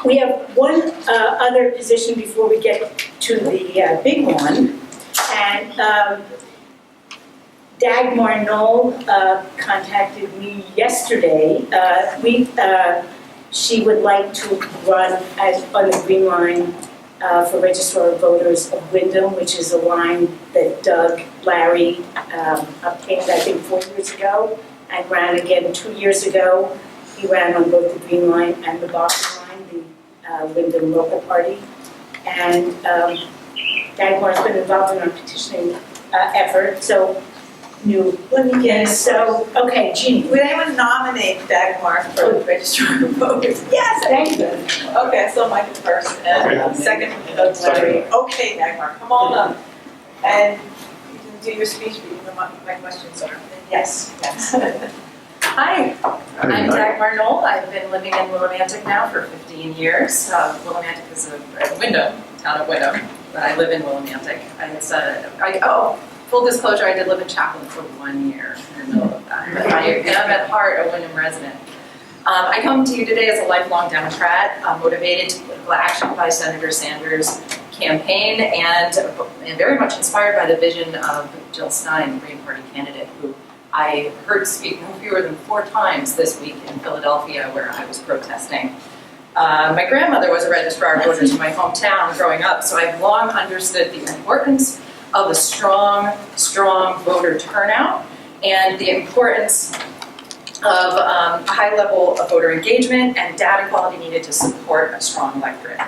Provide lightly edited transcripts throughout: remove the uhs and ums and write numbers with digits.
We have one other position before we get to the big one, and Dagmar Noll contacted me yesterday. She would like to run on the Green Line for Registrar of Voters of Winham, which is a line that Doug Larry obtained, I think, 4 years ago, and ran again 2 years ago. He ran on both the Green Line and the Boston Line, the Winham local party. And Dagmar's been involved in our petitioning effort, so let me get it. So, okay, Jeannie. Would anyone nominate Dagmar for the Registrar of Voters? Yes, thank you. Okay, so Michael first, and second, Doug Larry. Okay, Dagmar, come on up. And you can do your speech, but you know what my questions are. Yes. Hi, I'm Dagmar Noll. I've been living in Willimantic now for 15 years. Willimantic is a Winham, town of Winham, but I live in Willimantic. Full disclosure, I did live in Chaplin for 1 year in the middle of that. But I am at heart a Winham resident. I come to you today as a lifelong Democrat, motivated to political action by Senator Sanders' campaign, and very much inspired by the vision of Jill Stein, the Green Party candidate, who I heard speak no fewer than 4 times this week in Philadelphia, where I was protesting. My grandmother was a registrar of voters in my hometown growing up, so I've long understood the importance of a strong voter turnout and the importance of a high level of voter engagement and data quality needed to support a strong electorate.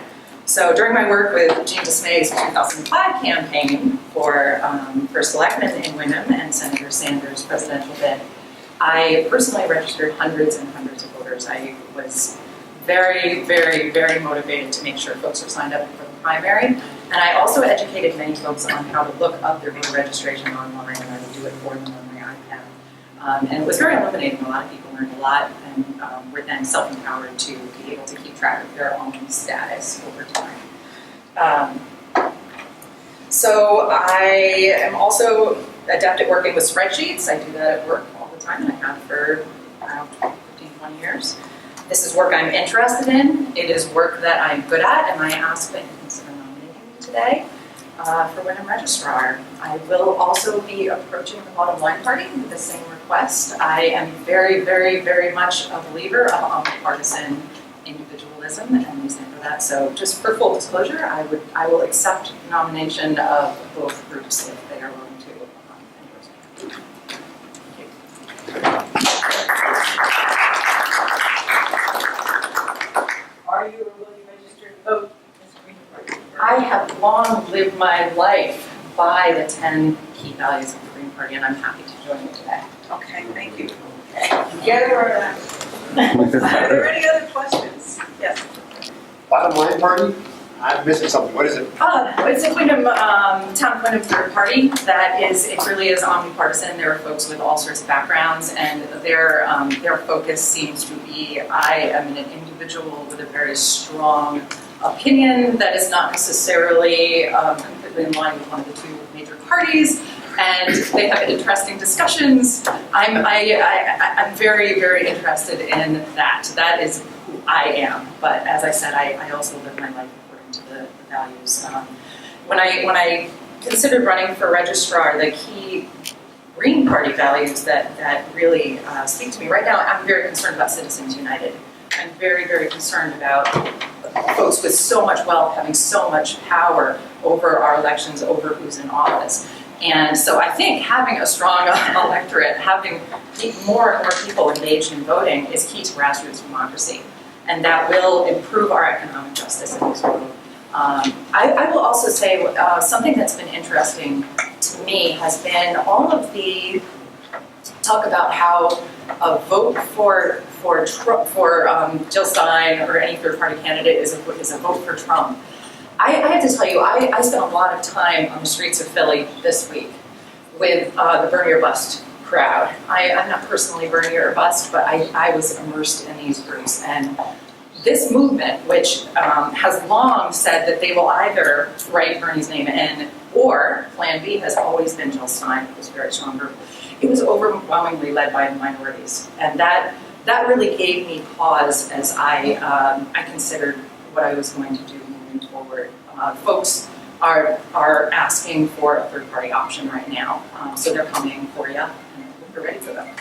So during my work with Jean Dismay's 2005 campaign for selectmen in Winham and Senator Sanders' presidential bid, I personally registered hundreds and hundreds of voters. I was very, very, very motivated to make sure folks were signed up for the primary. And I also educated many folks on how to look up their voter registration online and how to do it for them on my iPad. And it was very illuminating. A lot of people learned a lot and were then self-empowered to be able to keep track of their own status over time. So I am also adept at working with spreadsheets. I do that at work all the time, and I have for 15, 20 years. This is work I'm interested in. It is work that I'm good at, and I ask that you consider nominating me today for Winham Registrar. I will also be approaching the Bottom Line Party with the same request. I am very, very, very much a believer of omnipartisan individualism, and we stand for that. So just for full disclosure, I will accept nomination of both groups if they are willing to endorse me. Are you a willing registered vote, Ms. Green Party? I have long lived my life by the 10 key values of the Green Party, and I'm happy to join you today. Okay, thank you. Are there any other questions? Yes. Bottom Line Party? I'm missing something. What is it? It's a Winham, town Winham third party that it really is omnipartisan. There are folks with all sorts of backgrounds, and their focus seems to be, I am an individual with a very strong opinion that is not necessarily completely in line with one of the 2 major parties, and they have interesting discussions. I'm very, very interested in that. That is who I am. But as I said, I also live my life according to the values. When I considered running for registrar, the key Green Party values that really speak to me right now, I'm very concerned about Citizens United. I'm very, very concerned about folks with so much wealth having so much power over our elections, over who's in office. And so I think having a strong electorate, having more and more people engaged in voting is key to grassroots democracy. And that will improve our economic justice in this world. I will also say something that's been interesting to me has been all of the talk about how a vote for Jill Stein or any third-party candidate is a vote for Trump. I have to tell you, I spent a lot of time on the streets of Philly this week with the Bernie or Bust crowd. I'm not personally Bernie or Bust, but I was immersed in these groups. And this movement, which has long said that they will either write Bernie's name in, or Plan B has always been Jill Stein, who was a very strong group. It was overwhelmingly led by minorities. And that that really gave me pause as I considered what I was going to do moving forward. Folks are asking for a third-party option right now, so they're coming for you, and we're ready for them.